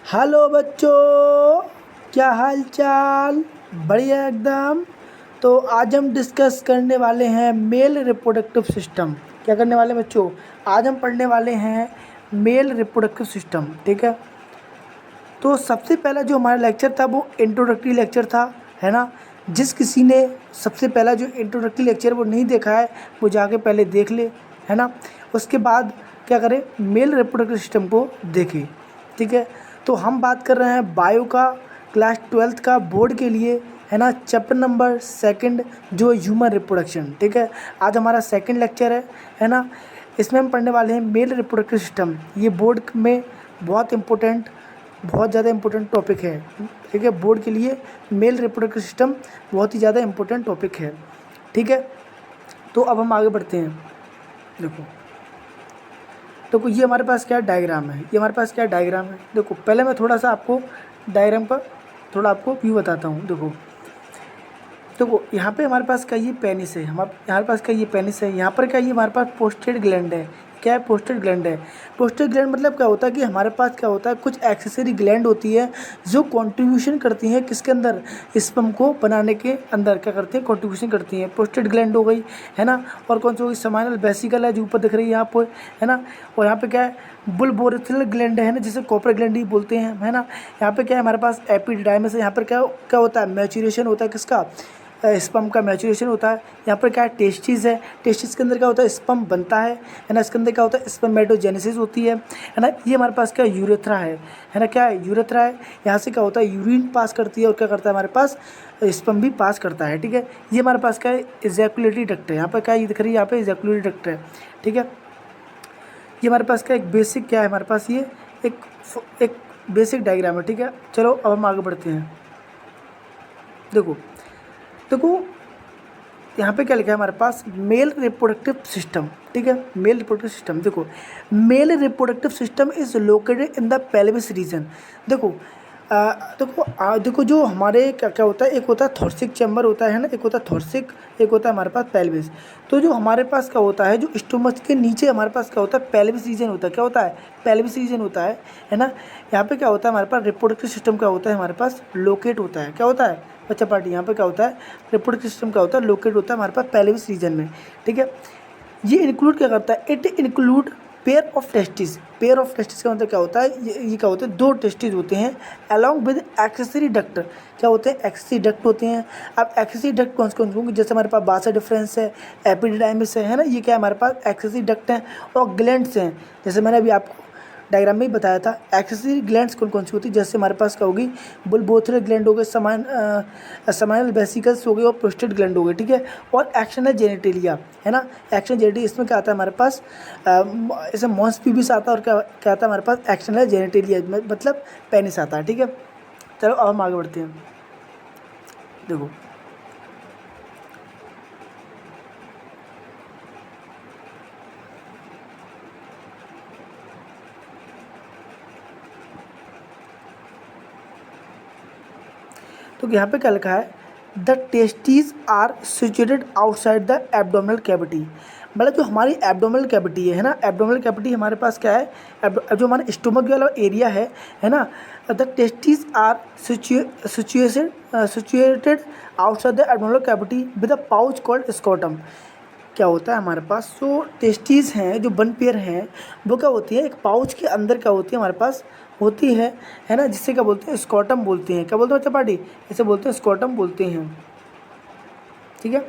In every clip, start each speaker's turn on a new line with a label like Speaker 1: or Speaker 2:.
Speaker 1: Hello बच्चों, क्या हाल चाल। बढ़िया एकदम। तो आज हम डिस्कस करने वाले हैं मेल रिप्रोडक्टिव सिस्टम। क्या करने वाले हैं बच्चों? आज हम पढ़ने वाले हैं मेल रिप्रोडक्टिव सिस्टम। ठीक है। तो सबसे पहला जो हमारा लेक्चर था वो इंट्रोडक्टरी लेक्चर था, है ना। जिस किसी ने सबसे पहला जो इंट्रोडक्टरी लेक्चर वो नहीं देखा है वो जाके पहले देख ले, है ना। उसके बाद क्या करें, मेल रिप्रोडक्टिव सिस्टम को देखें। ठीक है। तो हम बात कर रहे हैं बायो का, क्लास 12th का बोर्ड के लिए, है ना। चैप्टर नंबर 2 जो ह्यूमन रिप्रोडक्शन। ठीक है। आज हमारा सेकंड लेक्चर है ना। इसमें हम पढ़ने वाले हैं मेल रिप्रोडक्टिव सिस्टम। ये बोर्ड में बहुत ज़्यादा इम्पोर्टेंट टॉपिक है। ठीक है। बोर्ड के लिए मेल रिप्रोडक्टिव सिस्टम बहुत ही ज़्यादा इम्पोर्टेंट टॉपिक है। ठीक है। तो अब हम आगे बढ़ते हैं। देखो ये हमारे पास क्या डायग्राम है, ये हमारे पास क्या डायग्राम है। देखो पहले मैं थोड़ा सा आपको डायग्राम का थोड़ा आपको व्यू बताता हूँ। देखो यहाँ पे हमारे पास क्या ये पेनिस है, हमारे पास क्या ये पेनिस है। यहाँ पर क्या ये हमारे पास पोस्टेड ग्लैंड है। क्या है? पोस्टेड ग्लैंड है। पोस्टेड ग्लैंड मतलब क्या होता है कि हमारे पास क्या होता है, कुछ एक्सेसरी ग्लैंड होती है जो कंट्रीब्यूशन करती हैं किसके अंदर, स्पर्म को बनाने के अंदर क्या करती हैं, कंट्रीब्यूशन करती हैं। पोस्टेड ग्लैंड हो गई, है ना। और कौन सी हो गई, समाइनल वेसिकल है जो ऊपर दिख रही है यहाँ पर, है ना। और यहाँ पे क्या है, बुलबोरेथल ग्लैंड है ना, जिसे कॉपर ग्लैंड ही बोलते हैं, है ना। यहाँ पे क्या है हमारे पास एपिडाइमिस है। यहाँ पर क्या क्या होता है, मैच्यूरेशन होता है किसका, स्पर्म का मैच्यूरेशन होता है। यहाँ पर क्या है, टेस्टिस है। टेस्टिस के अंदर क्या होता है, स्पर्म बनता है ना। इसके अंदर क्या होता है, स्पर्मेटोजेनेसिस होती है ना। ये हमारे पास क्या यूरेथ्रा है ना। क्या है, यूरेथ्रा है। यहाँ से क्या होता है, यूरिन पास करती है और क्या करता है हमारे पास, स्पर्म भी पास करता है। ठीक है। ये हमारे पास क्या है, इजैकुलेटरी डक्ट है। यहाँ पर क्या ये दिख रही है, यहाँ पे इजैकुलेटरी डक्ट है। ठीक है। ये हमारे पास क्या एक बेसिक क्या है, हमारे पास ये एक बेसिक डायग्राम है। ठीक है। चलो अब हम आगे बढ़ते हैं। देखो देखो यहाँ पे क्या लिखा है हमारे पास, मेल रिप्रोडक्टिव सिस्टम। ठीक है। मेल रिप्रोडक्टिव सिस्टम, देखो male reproductive system is located in the pelvis region. देखो देखो जो हमारे क्या क्या होता है, एक होता है थोरसिक चैम्बर होता है ना, एक होता है थोरसिक, एक होता है हमारे पास पेल्विस। तो जो हमारे पास क्या होता है, जो स्टोमच के नीचे हमारे पास क्या होता है, पेल्विस रीजन होता है। क्या होता है, पेल्विस रीजन होता है ना। यहाँ पे क्या होता है हमारे पास, रिप्रोडक्टिव सिस्टम क्या होता है हमारे पास, लोकेट होता है। क्या होता है बच्चा पार्टी, यहाँ पे क्या होता है, रिप्रोडक्टिव सिस्टम क्या होता है, लोकेट होता है हमारे पास पेल्विस रीजन में। ठीक है। ये इंक्लूड क्या करता है, it include pair of testis. Pair of testis का मतलब क्या होता है, ये क्या होते हैं, दो टेस्टिस होते हैं अलॉन्ग विद एक्सेसरी डक्ट। क्या होते हैं, एक्सेसरी डक्ट होते हैं। अब एक्सेसरी डक्ट कौन कौन होंगे, जैसे हमारे पास बासा डिफरेंस है, एपिडिडाइमिस है ना। ये क्या है हमारे पास, एक्सेसरी डक्ट हैं। और ग्लैंड्स हैं, जैसे मैंने अभी आपको डायग्राम में ही बताया था। एक्सेसरी ग्लैंड्स कौन कौन सी होती है, जैसे हमारे पास क्या होगी, बुलबोथुलर ग्लैंड हो गए, समाइनल वेसिकल्स हो गए और प्रोस्टेट ग्लैंड हो गए। ठीक है। और एक्शनल जेनिटेलिया है ना। एक्शनल जेनिटेलिया इसमें क्या आता है हमारे पास, ऐसे मॉन्स पीबिस आता है। और क्या क्या आता है हमारे पास, एक्शनल जेनिटेलिया मतलब पेनिस आता है। ठीक है। चलो अब हम आगे बढ़ते हैं। देखो तो यहाँ पे क्या लिखा है, the testes are situated outside the abdominal cavity. मतलब जो हमारी एब्डोमिनल कैविटी है ना, एब्डोमिनल कैविटी हमारे पास क्या है, जो हमारा स्टोमक वाला एरिया है ना। The testes are situated outside the abdominal cavity with a pouch called scrotum. क्या होता है हमारे पास, जो टेस्टीज़ हैं, जो बन पेयर हैं, वो क्या होती है, एक पाउच के अंदर क्या होती है हमारे पास होती है ना, जिससे क्या बोलते हैं, स्कॉटम बोलते हैं। क्या बोलते हैं बच्चा पार्टी, इसे बोलते हैं स्कॉटम बोलते हैं। ठीक है।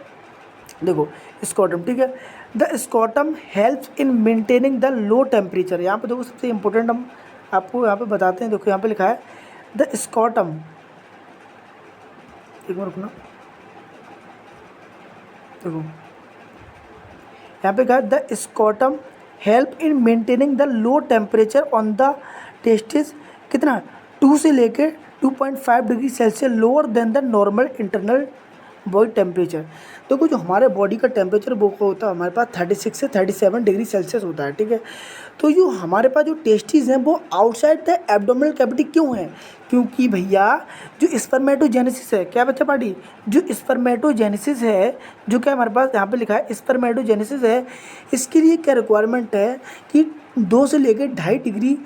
Speaker 1: देखो स्कॉटम, ठीक है। The scrotum helps in maintaining the low temperature. यहाँ पे देखो सबसे इंपॉर्टेंट हम आपको यहाँ पे बताते हैं। देखो यहाँ पे लिखा है द स्कॉटम, एक बार रुकना। देखो यहाँ पे कहा, the scrotum help in maintaining the low temperature on the testis. कितना, 2 से लेकर 2.5 degree Celsius lower than the normal internal body temperature. तो जो हमारे बॉडी का टेम्परेचर वो होता है हमारे पास 36 से 37 डिग्री सेल्सियस होता है। ठीक है। तो जो हमारे पास जो टेस्टीज हैं वो आउटसाइड द एब्डोमिनल कैविटी क्यों है, क्योंकि भैया जो स्पर्मेटोजेनेसिस है, क्या बच्चा पार्टी, जो स्पर्मेटोजेनेसिस है, जो क्या हमारे पास यहाँ पे लिखा है स्पर्मेटोजेनेसिस है, इसके लिए क्या रिक्वायरमेंट है कि 2 से लेकर 2.5 डिग्री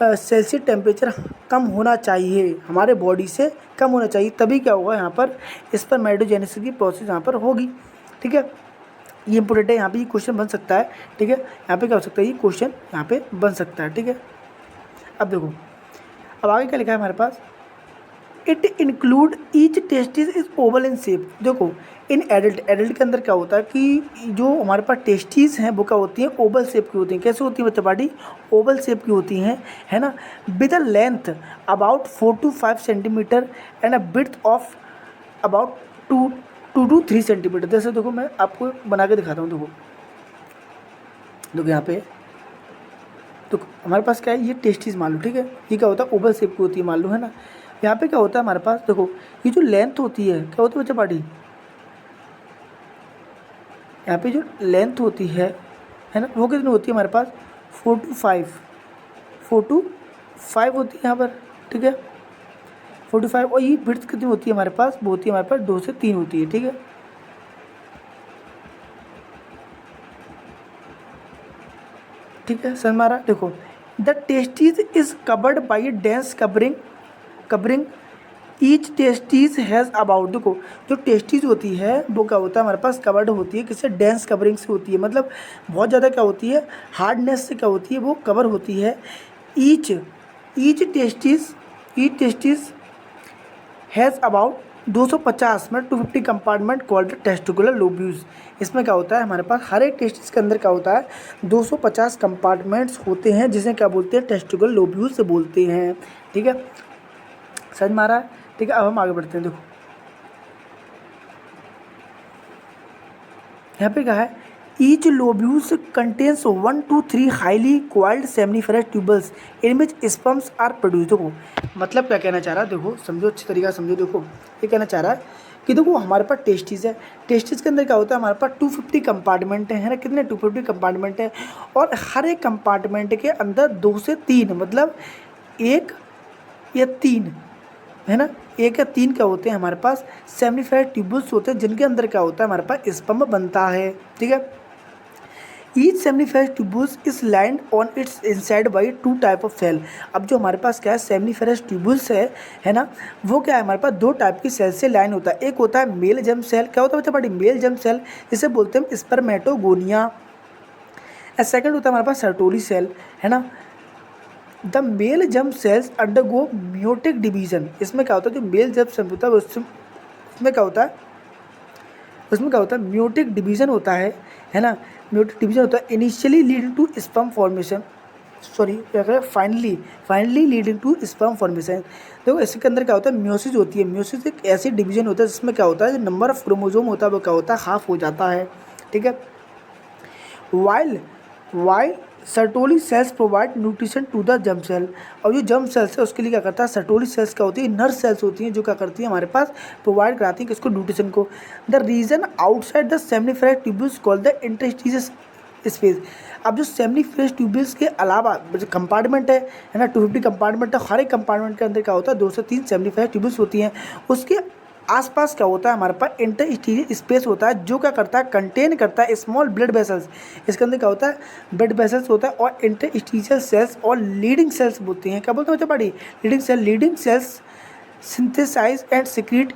Speaker 1: सेल्सियस टेम्परेचर कम होना चाहिए, हमारे बॉडी से कम होना चाहिए, तभी क्या होगा यहाँ पर स्पर्मेटोजेनेसिस की प्रोसेस यहाँ पर होगी। ठीक है, ये इंपॉर्टेंट है, यहाँ पे ये क्वेश्चन बन सकता है। ठीक है, यहाँ पे क्या हो सकता है, ये क्वेश्चन यहाँ पे बन सकता है। ठीक है, अब देखो अब आगे क्या लिखा है हमारे पास, it include each testis is oval in shape. देखो इन एडल्ट के अंदर क्या होता है कि जो हमारे पास टेस्टिस हैं वो क्या होती हैं, ओवल शेप की होती हैं। कैसे होती है बच्चा पार्टी, ओवल शेप की होती हैं, है ना, with a length about 4 to 5 centimetre and a width of about 2 to 3 centimetre. जैसे देखो मैं आपको बना के दिखाता हूँ, देखो यहाँ पे तो हमारे पास क्या है, ये टेस्टिस मान लो। ठीक है, ये क्या होता है, ओवल शेप की होती है मान लो, है ना। यहाँ पे क्या होता है हमारे पास, देखो ये जो लेंथ होती है, क्या होती है बच्चा पार्टी, यहाँ पे जो लेंथ होती है ना, वो कितनी होती है हमारे पास, 4 to 5 होती है यहाँ पर। ठीक है, 4 to 5, और ये विड्थ कितनी होती है हमारे पास, वो होती है हमारे पास 2 से 3 होती है। ठीक है, ठीक है सर हमारा, देखो the testes is covered by a dense covering each testes has about, देखो जो टेस्टीज होती है वो क्या होता है हमारे पास, कवर्ड होती है किससे, डेंस कवरिंग से होती है, मतलब बहुत ज़्यादा क्या होती है, हार्डनेस से क्या होती है, वो कवर होती है। ईच टेस्टीज हैज़ अबाउट 250 में 250 कंपार्टमेंट कॉल्ड टेस्टिकुलर लोब्यूल्स। इसमें क्या होता है हमारे पास, हर एक टेस्टिस के अंदर क्या होता है, 250 कंपार्टमेंट्स होते हैं, जिसे क्या बोलते हैं, टेस्टिकुलर लोब्यूल्स से बोलते हैं। ठीक है, समझ में आ रहा है। ठीक है, अब हम आगे बढ़ते हैं। देखो यहाँ पे क्या है, each lobules contains 1 to 3 highly coiled seminiferous tubules in which sperms are produce. देखो मतलब क्या कहना चाह रहा है, देखो समझो अच्छी तरीका समझो। देखो ये कहना चाह रहा है कि देखो हमारे पास टेस्टिस है, टेस्टिस के अंदर क्या होता है, हमारे पास 250 कंपार्टमेंट है ना, कितने 250 कंपार्टमेंट है, और हर एक कंपार्टमेंट के अंदर 2 से 3, मतलब 1 या 3, है ना, 1 या 3 क्या होते हैं हमारे पास, सेमनीफेरस ट्यूबल्स होते हैं, जिनके अंदर क्या होता है हमारे पास स्पर्म बनता है। ठीक है, each seminiferous tubules is lined on its inside by 2 type of cell. अब जो हमारे पास क्या है, सेमनीफेरस ट्यूबुल्स है ना, वो क्या है हमारे पास 2 टाइप की सेल से लाइन होता है। एक होता है मेल जर्म सेल, क्या होता है बच्चा बड़ी, मेल जर्म सेल, जिसे बोलते हैं स्पर्मेटोगोनिया। सेकंड होता है हमारे पास सर्टोली सेल, है ना। The male germ cells undergo meiotic division. इसमें क्या होता है, जो मेल जर्म सेल होता है उसमें क्या होता है, म्योटिक डिवीजन होता है ना, म्योटिक डिवीजन होता है initially leading to sperm formation, क्या करें, finally leading to sperm formation. देखो इसके अंदर क्या होता है, म्योसिस होती है। म्योसिस एक ऐसी डिवीजन होता है जिसमें क्या होता है, जो नंबर ऑफ क्रोमोजोम होता है वो क्या होता है, हाफ हो जाता है। ठीक है, while Sertoli cells provide nutrition to the germ cell. और जो जर्म सेल्स है उसके लिए क्या करता है, सर्टोली सेल्स क्या होती है, नर्व सेल्स होती हैं, जो क्या करती है हमारे पास, प्रोवाइड कराती है किसको, न्यूट्रिशन को। The region outside the seminiferous tubules called the interstitial space. अब जो सेमनीफेरस ट्यूब्यूल्स के अलावा जो कंपार्टमेंट है ना, 250 कंपार्टमेंट है, हर एक कंपार्टमेंट के अंदर क्या होता है, 2 से 3 सेमनीफेरस ट्यूब्यूल्स होती हैं। उसके आसपास क्या होता है हमारे पास, इंटरस्टिशियल स्पेस होता है, जो क्या करता है, कंटेन करता है स्मॉल ब्लड वेसल्स। इसके अंदर क्या होता है, ब्लड वेसल्स होता है, और इंटरस्टिशियल सेल्स और लीडिंग सेल्स बोलते हैं। क्या बोलते हैं बच्चा बड़ी, Leydig cells synthesize and secrete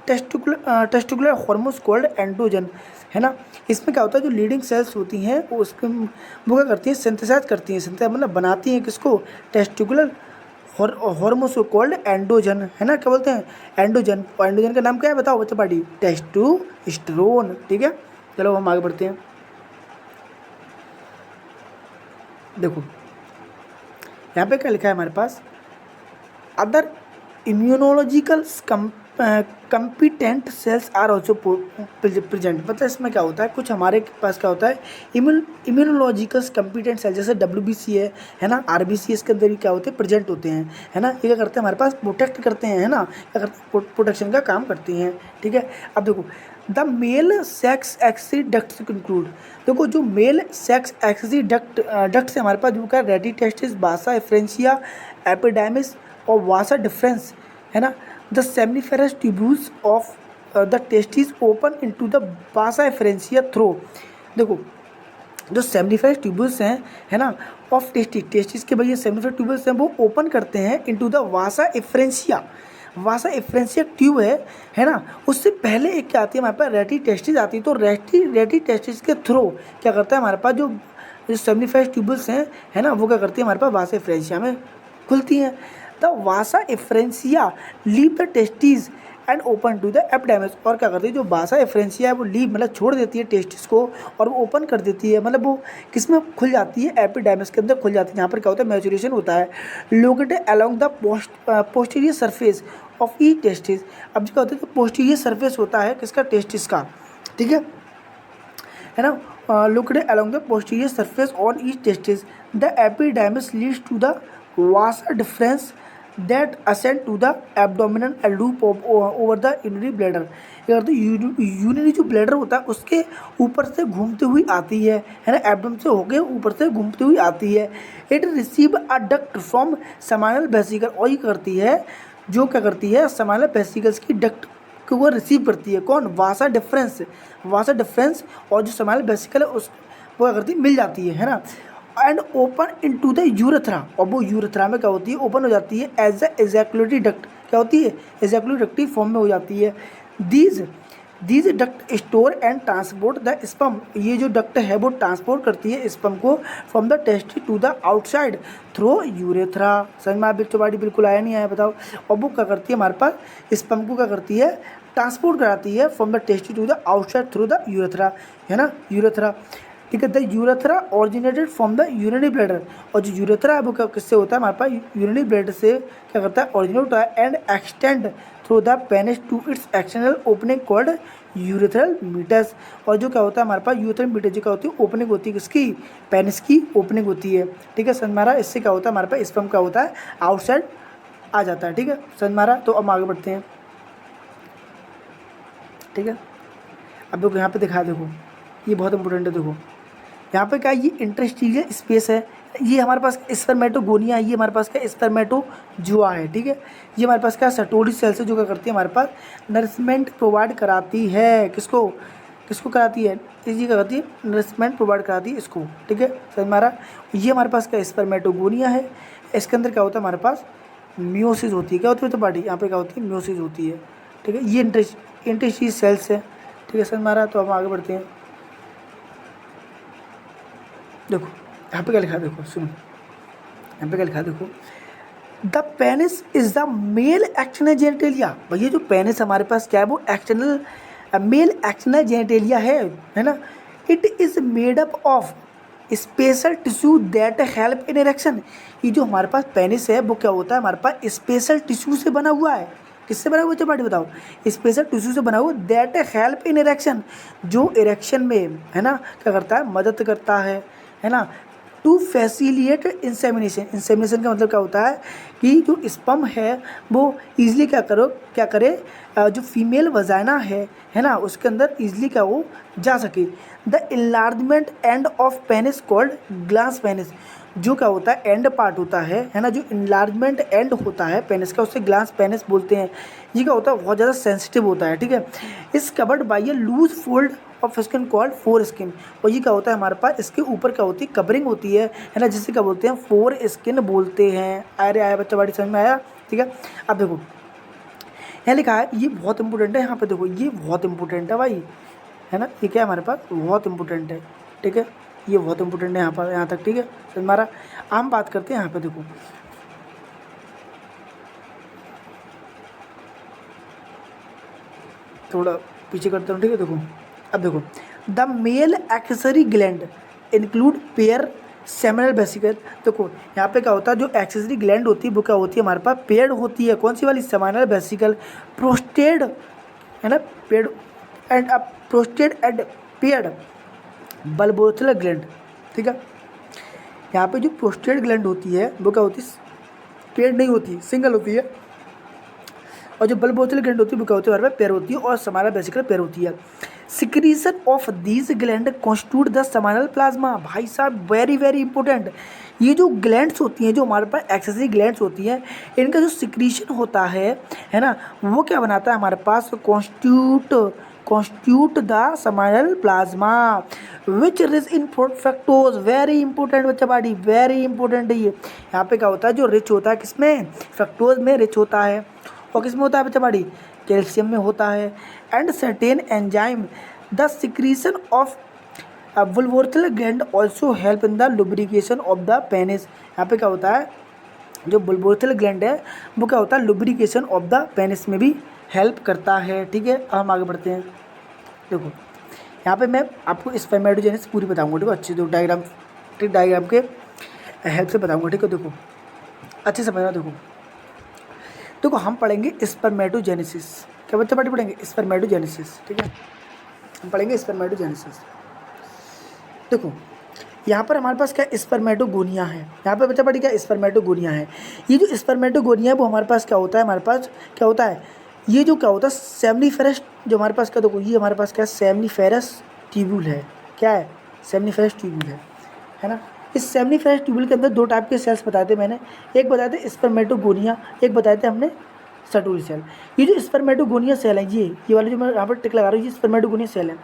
Speaker 1: testicular hormones called androgen, है ना। इसमें क्या होता है, जो लीडिंग सेल्स होती हैं वो क्या करती हैं, सिंथेसाइज करती हैं, मतलब बनाती हैं किसको, टेस्टिकुलर हार्मोन्स कॉल्ड एंड्रोजन, है ना। क्या बोलते हैं, एंड्रोजन। और एंड्रोजन का नाम क्या है बताओ बच्चा पार्टी, टेस्टोस्टेरोन। ठीक है, चलो हम आगे बढ़ते हैं। देखो यहाँ पे क्या लिखा है हमारे पास, other immunological competent cells are also present. मतलब इसमें क्या होता है, कुछ हमारे पास क्या होता है, इम्यूनोलॉजिकल कंपिटेंट सेल, जैसे WBC है ना, RBC, इसके अंदर भी क्या होते हैं, प्रेजेंट होते हैं, है ना। ये क्या करते हैं हमारे पास, प्रोटेक्ट करते हैं, है ना, क्या करते हैं, प्रोटेक्शन का काम करती हैं। ठीक है, अब देखो the male sex accessory ducts include. देखो जो मेल सेक्स एक्सी डक्ट से हमारे पास जो क्या, रेडी टेस्टिस, बासा एफ्रेंशिया, एपिडेमिस और वासा डिफरेंस, है ना। The seminiferous tubules of the testis open into the बासा एफ्रेंशिया थ्रो। देखो जो 75 ट्यूबल्स हैं, है ना, ऑफ टेस्टिस के भैया 75 ट्यूबल्स हैं, वो ओपन करते हैं into the vasa efferentia. Vasa efferentia tube है ना, उससे पहले एक क्या आती है हमारे पास, रेटी टेस्टिस आती है। तो रेटी टेस्टिस के थ्रू क्या करता है हमारे पास जो 75 ट्यूबल्स हैं, है ना, वो क्या करती है हमारे पास वासा एफ्रेंसिया में खुलती हैं। The vasa efferentia leave the testis and open to the epididymis. और क्या करती है जो वासा एफ्रेंसिया है वो लीव मतलब छोड़ देती है टेस्टिस को, और वो ओपन कर देती है, मतलब वो किस में खुल जाती है, एपिडेमिस के अंदर खुल जाती है। यहाँ पर क्या होता है, मैचुरेशन होता है। Located along the posterior surface of each testis. अब जो क्या होता है, जो पोस्टीरियर सरफेस होता है किसका, टेस्टिस का, ठीक है ना, located along the posterior surface on each testis. The epididymis leads to the vasa deferens that ascend to the abdominal loop over the urinary bladder. क्या करते हैं, यूरिनरी जो ब्लैडर होता है उसके ऊपर से घूमते हुई आती है ना, एब्डोम से होके ऊपर से घूमती हुई आती है। It receive a duct from seminal vesicle. और ये करती है, जो क्या करती है, समाइनल वेसिकल्स की डक्ट को वो रिसीव करती है। कौन, वासा डिफरेंस और जो समाइनल वेसिकल है उस वो क्या करती है, मिल जाती है ना। And open into the urethra. और वो यूरेथ्रा में क्या होती है, ओपन हो जाती है एज ए एजैकुलेटरी डक्ट। क्या होती है, एजैकुलेटरी फॉर्म में हो जाती है। These duct store and transport the sperm. ये जो डक्ट है वो ट्रांसपोर्ट करती है स्पर्म को from the testes to the outside through urethra. समझ में बिल्कुल बाड़ी बिल्कुल आया नहीं आया बताओ। और वो क्या करती है हमारे पास, स्पर्म को क्या करती है, ट्रांसपोर्ट कराती है from the testes to the outside through the urethra, है ना, यूरेथ्रा, ठीक है। The urethra originated from the urinary bladder. और जो यूरेथ्रा है वो किससे होता है हमारे पास, यूरिनरी ब्लैडर से क्या करता है, ओरिजिनेट होता है। And extend through the penis to its external opening called urethral meatus. और जो क्या होता है हमारे पास, यूरेथ्रल मीटस जो क्या होती है, ओपनिंग होती है किसकी, पेनिस की ओपनिंग होती है, ठीक है। समझ मारा। इससे क्या होता है हमारे पास, स्पर्म क्या होता है, आउटसाइड आ जाता है, ठीक है, समझ मारा। तो अब आगे बढ़ते हैं, ठीक है। अब देखो यहाँ पे दिखा, देखो ये बहुत इंपॉर्टेंट है। देखो यहाँ पे क्या, ये इंटरस्टिशियल स्पेस है, ये हमारे पास स्पर्मेटोगोनिया है, ये हमारे पास क्या, स्पर्मेटोजुआ है, ठीक है। ये हमारे पास क्या, सटोरी सेल्स है जो क्या करती है हमारे पास, नरिशमेंट प्रोवाइड कराती है। किसको कराती है, ये क्या करती है, नरिशमेंट प्रोवाइड कराती है इसको, ठीक है, समझ मारा। ये हमारे पास क्या, स्पर्मेटोगोनिया है। इसके अंदर क्या होता है हमारे पास, मियोसिस होती है। क्या होती है तो पार्टी, यहाँ पे क्या होती है, मियोसिस होती है, ठीक है। ये इंटरस्टिशियल सेल्स है, ठीक है, समझ मारा। तो हम आगे बढ़ते हैं। देखो यहाँ पे क्या लिखा है, देखो सुनो, यहाँ पे क्या लिखा है, देखो the penis is the male external genitalia. भैया जो पेनिस हमारे पास क्या है, वो एक्सटर्नल मेल एक्सटर्नल जेनिटेलिया है ना। It is made up of special tissue that help in erection. ये जो हमारे पास पेनिस है वो क्या होता है हमारे पास, स्पेशल टिश्यू से बना हुआ है। किससे बना हुआ है पार्टी बताओ, स्पेशल टिश्यू से बना हुआ, दैट हेल्प इन इरेक्शन, जो इरेक्शन में, है ना, क्या करता है, मदद करता है ना। टू फैसिलिएट इंसेमिनेशन का मतलब क्या होता है कि जो स्पर्म है वो ईजिली क्या करे, जो फीमेल वजाइना है ना, उसके अंदर ईजिली क्या वो जा सके। The enlargement end of penis called glass penis. जो क्या होता है, एंड पार्ट होता है ना, जो इनलार्जमेंट एंड होता है पेनिस का, उससे ग्लास पेनिस बोलते हैं। ये क्या होता है, बहुत ज़्यादा सेंसिटिव होता है, ठीक है। Is covered by a loose fold of skin called foreskin. और ये क्या होता है हमारे पास, इसके ऊपर क्या होती है, कवरिंग होती है ना, जिससे क्या बोलते हैं, फोर स्किन बोलते हैं। अरे आया बच्चा, बाड़ी समझ में आया, ठीक है। अब देखो यहाँ लिखा है, ये बहुत इंपॉर्टेंट है, यहाँ पे देखो ये बहुत इंपॉर्टेंट है भाई, है ना। ये क्या है हमारे पास, बहुत इंपॉर्टेंट है, ठीक है, ये बहुत इंपॉर्टेंट है यहाँ पर, यहाँ तक, ठीक है, समझ मारा। हम बात करते हैं यहाँ पे, देखो थोड़ा पीछे करता हूँ, ठीक है। देखो अब देखो, the male accessory gland include pair seminal vesicle. देखो यहाँ पे क्या होता है, जो एक्सेसरी ग्लैंड होती है वो क्या होती है हमारे पास, पेड़ होती है। कौन सी वाली, सेमिनल वेसिकल, प्रोस्टेड, है ना, paired and prostate and paired bulbourethral gland, ठीक है। यहाँ पे जो प्रोस्टेड ग्लैंड होती है वो क्या होती है, पेड़ नहीं होती, सिंगल होती है। और जो बल्बोथुलर ग्लैंड होती है वो क्या होती है हमारे पास, पेयर होती है। और समाइनल वेसिकल पेयर होती है। Secretion of these gland constitute the seminal plasma. भाई साहब वेरी वेरी इंपॉर्टेंट, ये जो ग्लैंड्स होती हैं, जो हमारे पास एक्सेसरी ग्लैंड्स होती हैं, इनका जो सिक्रीशन होता है ना, वो क्या बनाता है हमारे पास, constitute the seminal plasma which rich in fructose। Very important बच्चा बाड़ी, वेरी इंपॉर्टेंट है ये। यहाँ पे क्या होता है, जो रिच होता है किसमें, फ्रक्टोज में रिच होता है। और किसमें होता है बच्चा बाड़ी, कैल्शियम में होता है। And certain enzyme the secretion of bulbourethral gland also help in the lubrication of the penis. यहाँ पे क्या होता है, जो बुल्बोर्थल ग्लैंड है वो क्या होता है, लुब्रिकेशन ऑफ द पेनिस में भी हेल्प करता है। ठीक है, अब हम आगे बढ़ते हैं। देखो यहाँ पे मैं आपको स्पर्मेटोजेनेसिस पूरी बताऊंगा, ठीक है, अच्छे जो डायग्राम, ठीक, डायग्राम के हेल्प से बताऊंगा, ठीक है। देखो अच्छे से समझना। देखो हम पढ़ेंगे स्पर्मेटोजेनेसिस, क्या बच्चा पार्टी पढ़ेंगे, स्पर्मेटोजेनेसिस, ठीक है, हम पढ़ेंगे स्पर्मेटोजेनेसिस। देखो यहाँ पर हमारे पास क्या स्पर्मेटोगोनिया है, यहाँ पे बच्चा पढ़ी क्या स्पर्मेटोगोनिया है। ये जो स्पर्मेटोगोनिया है वो हमारे पास क्या होता है, हमारे पास क्या होता है, ये जो क्या होता है सेमनीफेरस, जो हमारे पास क्या, देखो ये हमारे पास क्या सेमनीफेरस ट्यूब्यूल है, क्या है, सेमनीफेरस ट्यूब्यूल है ना। इस सेमनीफेरस ट्यूब्यूल के अंदर दो टाइप के सेल्स बताए थे मैंने, एक बताए थे स्पर्मेटोगोनिया, एक बताए थे हमने सटोरी सेल। ये जो स्पर्मेटोगोनिया सेल है, ये वाले जो मैं यहाँ पर टिक लगा रहा हूँ, ये स्पर्मेटोगोनिया सेल है।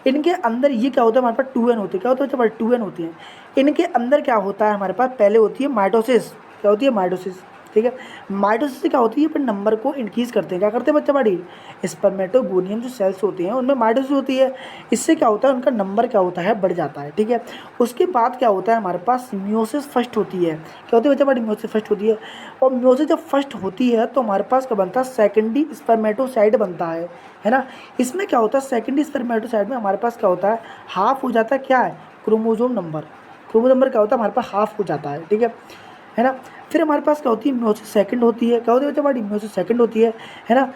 Speaker 1: इनके अंदर ये क्या होता है, हमारे पास 2n होती है, क्या होता है हमारे 2n होती है। इनके अंदर क्या होता है हमारे पास, पहले होती है माइटोसिस, क्या होती है माइटोसिस, ठीक है। माइटोसिस से क्या होती है, फिर नंबर को इंक्रीज करते हैं, क्या करते हैं बच्चा बाड़ी, स्पर्मेटोगोनियम जो सेल्स होते हैं उनमें माइटोसिस होती है, इससे क्या होता है उनका नंबर क्या होता है, बढ़ जाता है, ठीक है। उसके बाद क्या होता है हमारे पास मियोसिस फर्स्ट होती है, क्या होती है बच्चा बाड़ी, मियोसिस फर्स्ट होती है। और मियोसिस जब फर्स्ट होती है तो हमारे पास क्या बनता है, सेकेंडरी स्पर्मेटोसाइड बनता है ना। इसमें क्या होता है, सेकेंडरी स्पर्मेटोसाइड में हमारे पास क्या होता है, हाफ हो जाता है, क्या है, क्रोमोजोम नंबर, क्रोमोजोम नंबर क्या होता है हमारे पास, हाफ हो जाता है, ठीक है ना। फिर हमारे पास क्या होती है, मियोसिस सेकंड होती है, क्या होती है बच्चा हमारी, मियोसिस सेकंड होती है ना,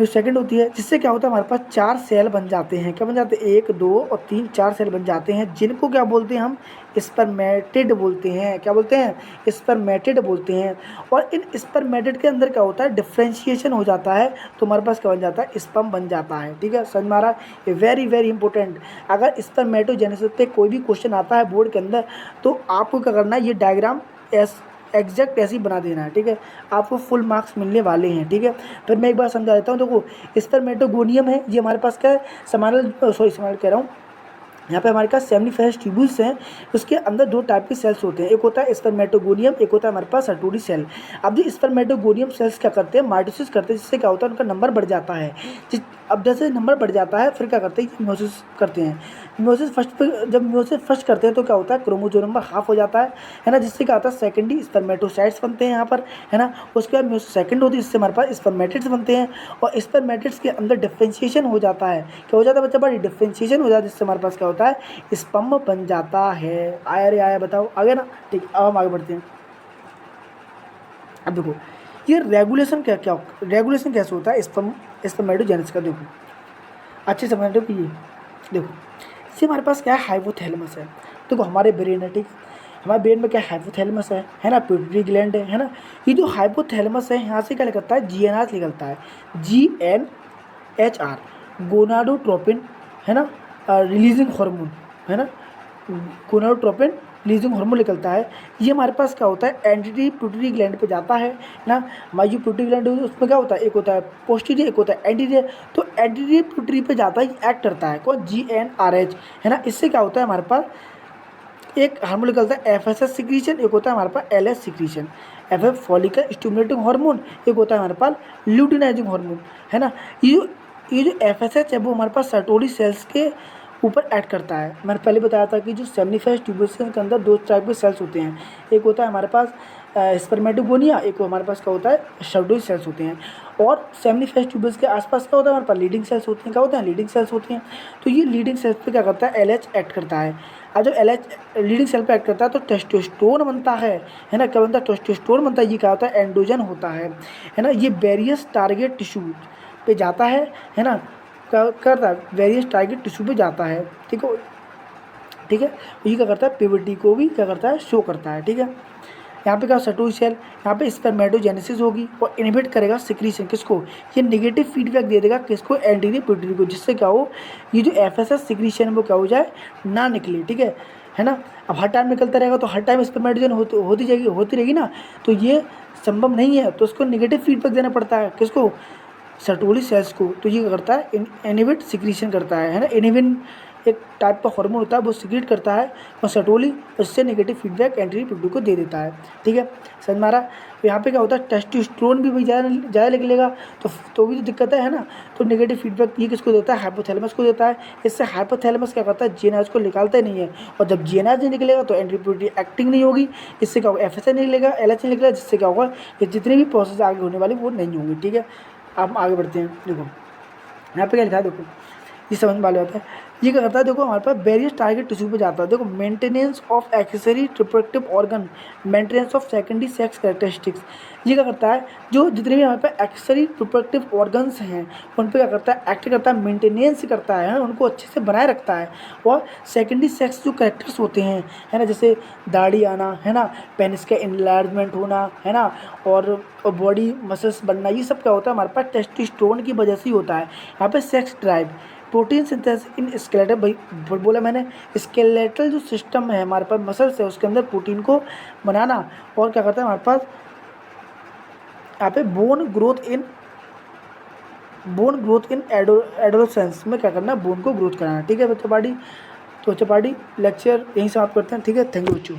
Speaker 1: जो सेकंड होती है, जिससे क्या होता है हमारे पास 4 सेल बन जाते हैं, क्या बन जाते हैं, 1 2 और 3 4 सेल बन जाते हैं, जिनको क्या बोलते हैं हम, स्पर्मेटिड बोलते हैं, क्या बोलते हैं, स्पर्मेटिड बोलते हैं। और इन स्पर्मेटिड के अंदर क्या होता है, डिफ्रेंशिएशन हो जाता है, तो हमारे पास क्या बन जाता है, स्पर्म बन जाता है, ठीक है, समझ में आ रहा है। ये वेरी वेरी इंपॉर्टेंट, अगर स्पर्मेटोजेनेसिस पे कोई भी क्वेश्चन आता है बोर्ड के अंदर तो आपको क्या करना है, ये डायग्राम एग्जैक्ट ऐसे ही बना देना है, ठीक है, आपको फुल मार्क्स मिलने वाले हैं, ठीक है। फिर मैं एक बार समझा देता हूँ। देखो स्पर्मेटोगोनियम है, ये हमारे पास क्या है, समानल कह रहा हूँ, यहाँ पे हमारे पास सेमनीफेरस ट्यूब्यूल्स हैं, उसके अंदर दो टाइप के सेल्स होते हैं, एक होता है स्पर्मेटोगोनियम, एक होता है हमारे पास सटोरी सेल। अब जो स्पर्मेटोगोनियम सेल्स क्या करते हैं, माइटोसिस करते हैं, जिससे क्या होता है उनका नंबर बढ़ जाता है। अब जैसे नंबर बढ़ जाता है फिर क्या करते हैं, मियोसिस करते हैं। मियोसिस फर्स्ट पे, जब मियोसिस फर्स्ट करते हैं तो क्या होता है, क्रोमोजोम नंबर हाफ हो जाता है ना, जिससे क्या होता है सेकेंडरी स्पर्मेटोसाइट्स बनते हैं यहाँ पर, है ना। उसके बाद मियोसिस सेकंड होती है, जिससे हमारे पास स्पर्मेटिड्स बनते हैं, और स्पर्मेटिड्स के अंदर डिफ्रेंशिएशन हो जाता है, क्या हो जाता है बच्चा बड़ी, डिफ्रेंशिएशन हो जाता है, जिससे हमारे पास क्या होता है, स्पर्म बन जाता है। आया रे आया, बताओ आगे ना, ठीक। अब हम आगे बढ़ते हैं। अब देखो ये रेगुलेशन क्या रेगुलेशन कैसे होता है स्पर्मेटोजेनेसिस का, देखो अच्छे से समझ लो कि ये देखो, इससे हमारे पास क्या है, हाइपोथैलेमस है। देखो हमारे ब्रेन है, ठीक, हमारे ब्रेन में क्या हाइपोथैलेमस है ना, पिट्यूटरी ग्लैंड है ना। ये जो हाइपोथैलेमस है यहाँ से क्या निकलता है, GNR निकलता है, GNHR, गोनाडोट्रोपिन, है ना, रिलीजिंग हार्मोन, है ना, गोनाडोट्रोपिन रिलीजिंग हार्मोन निकलता है। ये हमारे पास क्या होता है, एंटीरी पिट्यूटरी ग्लैंड पे जाता है ना। हमारी जो पिट्यूटरी ग्लैंड है उसमें क्या होता है, एक होता है पोस्टीरियर, एक होता है एंटीरियर। तो एंटीरियर पिट्यूटरी पे जाता है, एक्ट करता है कौन, GnRH, है ना। इससे क्या होता है हमारे पास एक हार्मोन निकलता है FSH सिक्रीशन, एक होता है हमारे पास LH secretion, FF follicle stimulating hormone, एक होता है हमारे पास ल्यूटिनाइजिंग हार्मोन, है ना। ये जो FSH है वो हमारे पास सर्टोरी सेल्स के ऊपर ऐड करता है। मैंने पहले बताया था कि जो सेमनीफेरस ट्यूब्यूल्स के अंदर दो टाइप के सेल्स होते हैं, एक होता है हमारे पास स्पर्मेटोगोनिया, एक हमारे पास क्या होता है, सर्टोरी सेल्स होते हैं। और सेमनीफेरस ट्यूब्यूल्स के आसपास क्या होता है, हमारे पास लीडिंग सेल्स होते हैं, क्या होते हैं, लीडिंग सेल्स होती हैं। तो ये लीडिंग सेल्स पे क्या करता है, LH ऐड करता है। और जब LH लीडिंग सेल पे ऐड करता है तो टेस्टोस्टेरोन बनता है ना, क्या बनता है, टेस्टोस्टेरोन बनता है। ये क्या होता है, एंड्रोजन होता है ना। ये वेरियस टारगेट टिश्यू पे जाता है ना, करता है वेरियस टारगेट टिश्यू पे जाता है, ठीक है, ठीक है। ये क्या करता है, प्यूबर्टी को भी क्या करता है, शो करता है, ठीक है। यहाँ पे क्या सटोरी सेल, यहाँ पे स्पर्मेटोजेनेसिस होगी और इनहिबिट करेगा सिक्रीशन, किसको, ये नेगेटिव फीडबैक दे देगा, किसको, एंटीरियर पिट्यूटरी को, जिससे क्या हो, ये जो FSH सिक्रीशन है वो क्या हो जाए, ना निकले, ठीक है ना। अब हर टाइम निकलता रहेगा तो हर टाइम स्पर्मेटोजेन होती रहेगी ना, तो ये संभव नहीं है, तो उसको नेगेटिव फीडबैक देना पड़ता है, किसको, सर्टोली सेल्स को, तो ये क्या करता है, इनहिबिट सिक्रीशन करता है ना। इनहिबिन एक टाइप का हार्मोन होता है, वो सिक्रीट करता है और सर्टोली उससे नेगेटिव फीडबैक एंटीपीपी को दे देता है। ठीक है, समझ में आ रहा है। तो यहाँ पे क्या होता है, टेस्टोस्टेरोन भी भाई ज़्यादा निकलेगा तो भी तो दिक्कत है ना। तो नेगेटिव फीडबैक ये किसको देता है, हाइपोथैलेमस को देता है। इससे हाइपोथैलेमस क्या करता है, जीएनआरएच को निकालता ही नहीं है, और जब जीएनआरएच नहीं निकलेगा तो एंटीपीपी एक्टिंग नहीं होगी, इससे क्या होगा, एफएसए नहीं निकलेगा, एलएच नहीं निकलेगा, जिससे क्या होगा, ये जितने भी प्रोसेस आगे होने वाली वो नहीं होंगी। ठीक है, अब आगे बढ़ते हैं। देखो यहाँ पे क्या लिखा है, देखो ये समझ में वाले होता है। ये क्या करता है, देखो हमारे पास वेरियस टारगेट टिश्यू पे जाता है। देखो maintenance of accessory reproductive organ, maintenance of secondary sex characteristics. ये क्या करता है, जो जितने भी हमारे पास एक्सेसरी रिप्रोडक्टिव ऑर्गन्स हैं उन पे क्या करता है, एक्ट करता है, मेंटेनेंस करता है, उनको अच्छे से बनाए रखता है। और सेकेंडरी सेक्स जो कैरेक्टर्स होते हैं, है ना, जैसे दाढ़ी आना, है ना, पेनिस का इनलार्जमेंट होना, है ना, और बॉडी मसल्स बनना, ये सब क्या होता है, हमारे पास टेस्टोस्टेरोन की वजह से ही होता है। यहाँ पे sex drive, protein synthesis in skeletal, भाई बोला मैंने, स्केलेटल जो सिस्टम है हमारे पास, मसल्स है, उसके अंदर प्रोटीन को बनाना। और क्या करता है हमारे पास यहाँ पे बोन ग्रोथ इन एडोलेसेंस में क्या करना है, बोन को ग्रोथ कराना। ठीक है बच्चों पार्टी, तो बच्चों पार्टी लेक्चर यहीं समाप्त करते हैं। ठीक है, थैंक यू बच्चों।